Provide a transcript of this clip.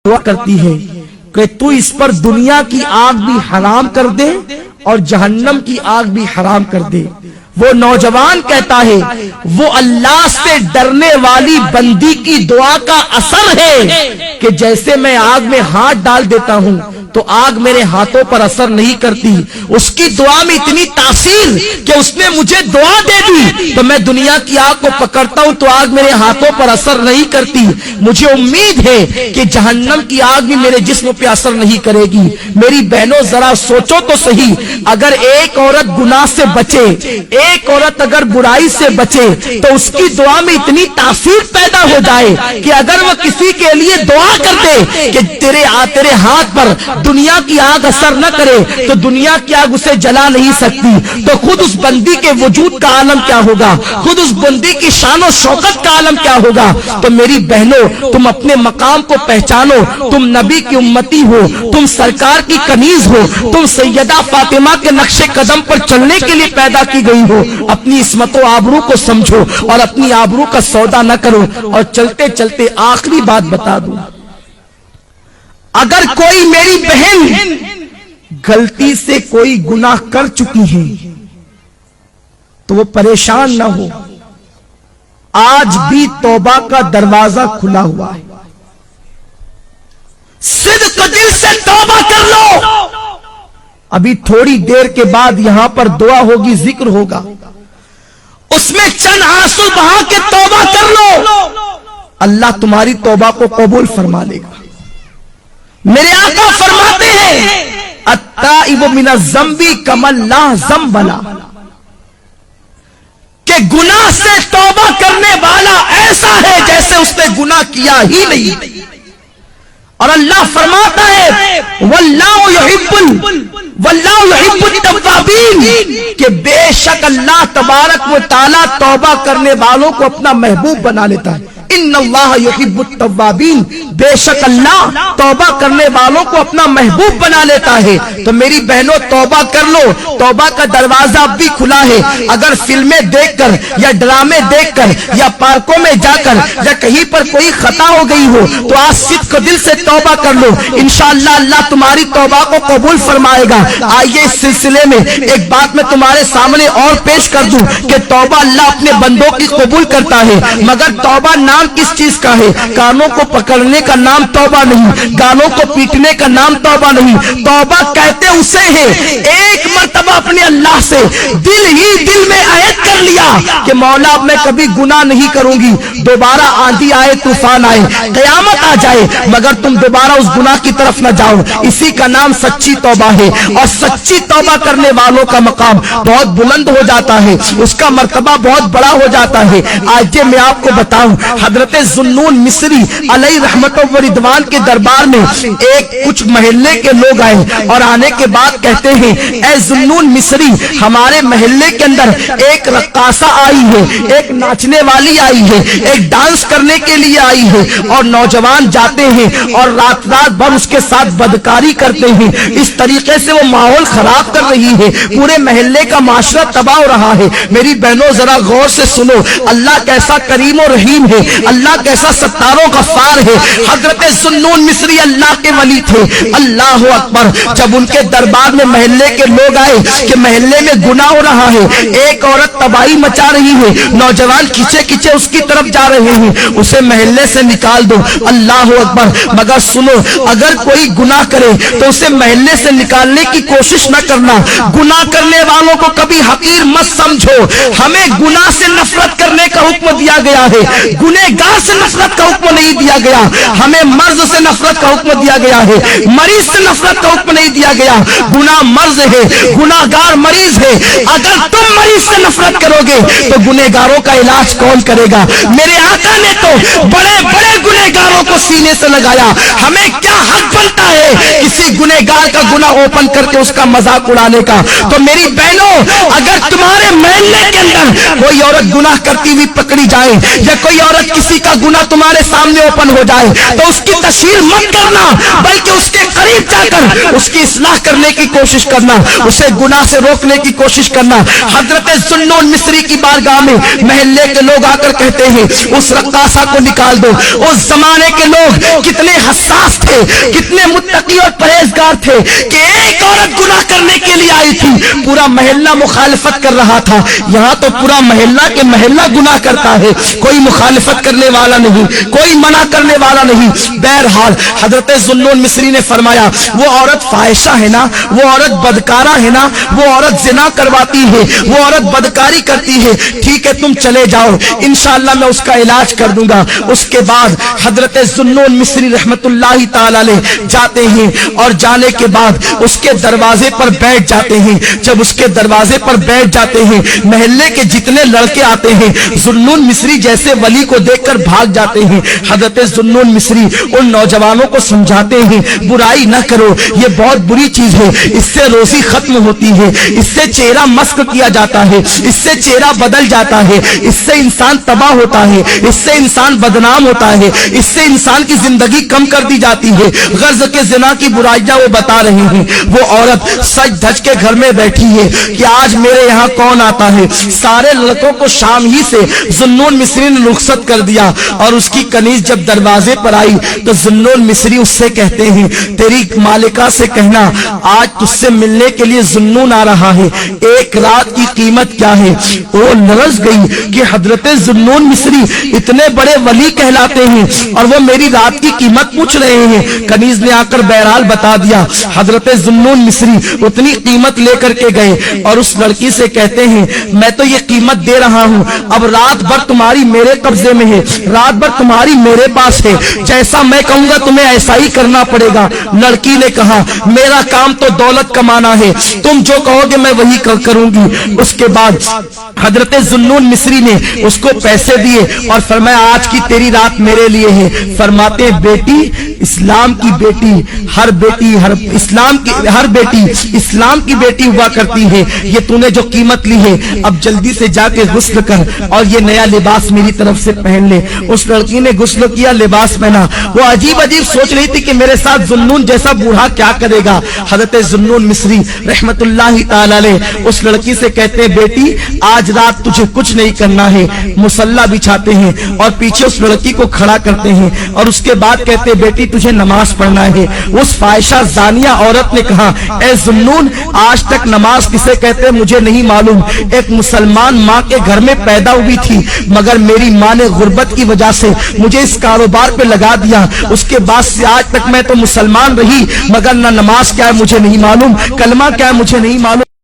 دعا کرتی ہے کہ تو اس پر دنیا کی آگ بھی حرام کر دے اور جہنم کی آگ بھی حرام کر دے۔ وہ نوجوان کہتا ہے وہ اللہ سے ڈرنے والی بندی کی دعا کا اثر ہے کہ جیسے میں آگ میں ہاتھ ڈال دیتا ہوں تو آگ میرے ہاتھوں پر اثر نہیں کرتی، اس کی دعا میں اتنی تاثیر کہ اس نے مجھے دعا دے دی تو میں دنیا کی آگ کو پکڑتا ہوں تو آگ میرے ہاتھوں پر اثر نہیں کرتی۔ مجھے امید ہے کہ جہنم کی آگ بھی میرے جسم پہ اثر نہیں کرے گی۔ میری بہنوں ذرا سوچو تو صحیح، اگر ایک عورت گناہ سے بچے، ایک عورت اگر برائی سے بچے تو اس کی دعا میں اتنی تاثیر پیدا ہو جائے کہ اگر وہ کسی کے لیے دعا کر دے کہ تیرے ہاتھ پر دنیا کی آگ اثر نہ کرے تو دنیا کی آگ اسے جلا نہیں سکتی، تو خود اس بندی کے وجود کا عالم کیا ہوگا، خود اس بندی کی شان و شوکت کا عالم کیا ہوگا۔ تو میری بہنوں تم اپنے مقام کو پہچانو، تم نبی کی امتی ہو، تم سرکار کی کنیز ہو، تم سیدہ فاطمہ کے نقش قدم پر چلنے کے لیے پیدا کی گئی ہو۔ اپنی عصمت و آبرو کو سمجھو اور اپنی آبرو کا سودا نہ کرو۔ اور چلتے چلتے آخری بات بتا دوں، اگر کوئی میری بہن غلطی سے کوئی گناہ کر چکی ہے تو وہ پریشان نہ ہو، آج بھی توبہ کا دروازہ کھلا ہوا ہے، صدق دل سے توبہ کر لو۔ ابھی تھوڑی دیر کے بعد یہاں پر دعا ہوگی، ذکر ہوگا، اس میں چند آنسو بہا کے توبہ کر لو، اللہ تمہاری توبہ کو قبول فرما لے گا۔ میرے آقا فرماتے ہیں التائب من الذنب کمن لا ذنب لہ، کہ گناہ سے توبہ کرنے والا ایسا ہے جیسے اس نے گناہ کیا ہی نہیں۔ اور اللہ فرماتا ہے واللہ یحب التوابین، کہ بے شک اللہ تبارک و تعالی توبہ کرنے والوں کو اپنا محبوب بنا لیتا ہے۔ ان اللہ یحب التوابین، بے شک اللہ توبہ کرنے والوں کو اپنا محبوب بنا لیتا ہے۔ تو میری بہنوں توبہ کر لو، توبہ کا دروازہ اب بھی کھلا ہے۔ اگر فلمیں دیکھ کر یا ڈرامے دیکھ کر یا پارکوں میں جا کر یا کہیں پر کوئی خطا ہو گئی ہو تو آج صدق دل سے توبہ کر لو، انشاءاللہ اللہ تمہاری توبہ کو قبول فرمائے گا۔ آئیے اس سلسلے میں ایک بات میں تمہارے سامنے اور پیش کر دوں کہ توبہ اللہ اپنے بندوں کی قبول کرتا ہے، مگر توبہ نام کس چیز کا ہے؟ کانوں کو پکڑنے کا نام توبہ نہیں، گالوں کو پیٹنے کا نام توبہ نہیں۔ توبہ کہتے اسے ہیں ایک مرتبہ اپنے اللہ سے دل ہی دل میں عہد کر لیا کہ مولا اب میں کبھی گناہ نہیں کروں گی، دوبارہ آندھی آئے طوفان آئے قیامت آ جائے مگر تم دوبارہ اس گناہ کی طرف نہ جاؤ، اسی کا نام سچی توبہ ہے۔ اور سچی توبہ کرنے والوں کا مقام بہت بلند ہو جاتا ہے، اس کا مرتبہ بہت بڑا ہو جاتا ہے۔ آج یہ میں آپ کو بتاؤں، حضرت ذوالنون مصری علیہ رحمت و رضوان کے دربار میں کچھ محلے کے لوگ آئے اور آنے کے بعد کہتے ہیں اے ذوالنون مصری، ہمارے محلے کے اندر ایک رقاصہ آئی ہے، ایک ناچنے والی آئی ہے، ایک ڈانس کرنے کے لیے آئی ہے، اور نوجوان جاتے ہیں اور رات بھر اس کے ساتھ بدکاری کرتے ہیں، اس طریقے سے وہ ماحول خراب کر رہی ہے، پورے محلے کا معاشرہ تباہ ہو رہا ہے۔ میری بہنوں ذرا غور سے سنو، اللہ کیسا کریم و رحیم ہے، اللہ کیسا ستار و غفار ہے۔ حضرت ذوالنون مصری اللہ کے ولی تھے، اللہ اکبر۔ جب ان کے دربار میں محلے کے لوگ آئے کہ محلے میں گناہ ہو رہا ہے، ایک عورت تباہی مچا رہی ہے، نوجوان کھچے کھچے اس کی طرف جا رہے ہیں، اسے محلے سے نکال دو، اللہ اکبر۔ مگر سنو، اگر کوئی گناہ کرے تو اسے محلے سے نکالنے کی کوشش نہ کرنا، گناہ کرنے والوں کو کبھی حقیر مت سمجھو۔ ہمیں گناہ سے نفرت کرنے کا حکم دیا گیا ہے، گنہگار سے نفرت کا حکم نہیں دیا گیا۔ ہمیں مرض سے نفرت کا حکم دیا گیا ہے، مریض سے نفرت کا حکم نہیں دیا گیا۔ گناہ مرض ہے، گناہگار مریض ہے، اگر تم مریض سے نفرت کرو گے تو گنہگاروں کا علاج کون کرے گا؟ میرے آقا نے تو بڑے بڑے گنہگاروں کو سینے سے لگایا، ہمیں کیا حق بنتا ہے کسی گنہگار کا گناہ اوپن کر کے اس کا مذاق اڑانے کا؟ تو میری بہنوں، اگر تمہارے محلے کے اندر کوئی عورت گناہ کرتی ہوئی پکڑی جائے یا کوئی عورت کسی کا گناہ تمہارے سامنے اوپن ہو جائے تو اس کی تشہیر مت کرنا، بلکہ اس کے قریب جا کر اس کی اصلاح کرنے کی کوشش کرنا، اسے گناہ سے روکنے کی کوشش کرنا۔ حضرت ذوالنون مصری کی بارگاہ میں محلے کے لوگ آ کر کہتے ہیں اس رقاصہ کو نکال دو۔ اس زمانے کے لوگ کتنے حساس تھے، کتنے متقی اور پرہیزگار تھے کہ ایک عورت گناہ کرنے کے لیے آئی تھی، پورا محلہ مخالفت کر رہا تھا۔ یہاں تو پورا محلہ کے محلہ گناہ کرتا ہے، کوئی مخالفت کرنے والا نہیں، کوئی منع کرنے والا نہیں۔ بہرحال حضرت ذوالنون مصری نے فرمایا وہ عورت فاحشہ ہے نا، وہ عورت بدکارہ ہے نا، وہ عورت زنا کرواتی ہے، وہ عورت بدکاری کرتی ہے، ٹھیک ہے تم چلے جاؤ، انشاءاللہ میں اس کا علاج کر دوں گا۔ اس کے بعد حضرت ذوالنون مصری رحمت اللہ تعالی علیہ جاتے ہیں اور جانے کے بعد اس کے دروازے پر بیٹھ جاتے ہیں۔ جب اس کے دروازے پر بیٹھ جاتے ہیں محلے کے جتنے لڑکے آتے ہیں ذوالنون مصری جیسے ولی کو دیکھ کر بھاگ جاتے ہیں۔ حضرت ذوالنون مصری ان نوجوانوں کو سمجھاتے ہیں برائی نہ کرو، یہ بہت بری چیز ہے، اس سے روزی ختم ہوتی ہے، اس سے چہرہ مسخ کیا جاتا ہے، اس سے چہرہ بدل جاتا ہے، اس سے انسان تباہ ہوتا ہے، اس سے انسان بدنام ہوتا ہے، اس سے انسان کی زندگی کم کر دی جاتی ہے۔ غرض کے زنا کی برائیاں وہ بتا رہے ہیں۔ وہ عورت سج دھج کے گھر میں بیٹھی ہے کہ آج میرے یہاں کون آتا ہے۔ سارے لڑکوں کو شام ہی سے ذوالنون مصری نے رخصت کر دیا اور اس کی کنیز جب دروازے پر آئی تو ذوالنون مصری اس سے کہتے ہیں تیری مالکہ سے کہنا آج تجھ سے ملنے کے لیے ذوالنون آ رہا ہے، ایک رات کی قیمت کیا ہے۔ وہ لرز گئی کہ حضرت ذوالنون مصری اتنے بڑے ولی کہلاتے ہیں اور وہ میری رات کی قیمت پوچھ رہے ہیں۔ کنیز نے آ کر بہرحال بتا دیا۔ حضرت ذوالنون مصری اتنی قیمت لے کر کے گئے اور اس لڑکی سے کہتے ہیں میں تو یہ قیمت دے رہا ہوں، اب رات بھر تمہاری میرے قبضے میں ہے، رات بھر تمہاری میرے پاس ہے، جیسا میں کہوں گا تمہیں ایسا ہی کرنا پڑے گا۔ لڑکی نے کہا میرا کام تو دولت کمانا ہے، تم جو کہو گے میں وہی کروں گی۔ اس کے بعد حضرت ذوالنون مصری نے اس کو پیسے دیے اور فرمایا آج کی تیری رات میرے لیے ہے۔ فرماتے ہیں بیٹی اسلام کی بیٹی ہر بیٹی اسلام کی بیٹی ہوا کرتی ہے، یہ تو نے جو قیمت لی ہے اب جلدی سے جا کے غسل کر اور یہ نیا لباس میری طرف سے پہن لے۔ اس لڑکی نے غسل کیا، لباس پہنا، وہ عجیب عجیب سوچ رہی تھی کہ میرے ساتھ ذوالنون جیسا بوڑھا کیا کرے گا۔ حضرت ذوالنون مصری رحمت اللہ تعالی علیہ اس لڑکی سے کہتے ہیں بیٹی آج رات تجھے کچھ نہیں کرنا ہے۔ مصلی بچھاتے ہیں اور پیچھے اس لڑکی کو کھڑا کرتے ہیں اور اس کے بعد کہتے ہیں بیٹی تجھے نماز پڑھنا ہے۔ اس فاحشہ زانیہ عورت نے کہا اے ذوالنون آج تک نماز کسے کہتے ہیں مجھے نہیں معلوم، ایک مسلمان ماں کے گھر میں پیدا ہوئی تھی مگر میری ماں نے غربت کی وجہ سے مجھے اس کاروبار پہ لگا دیا، اس کے بعد سے آج تک میں تو مسلمان رہی مگر نہ نماز کیا ہے مجھے نہیں معلوم، کلمہ کیا ہے مجھے نہیں معلوم۔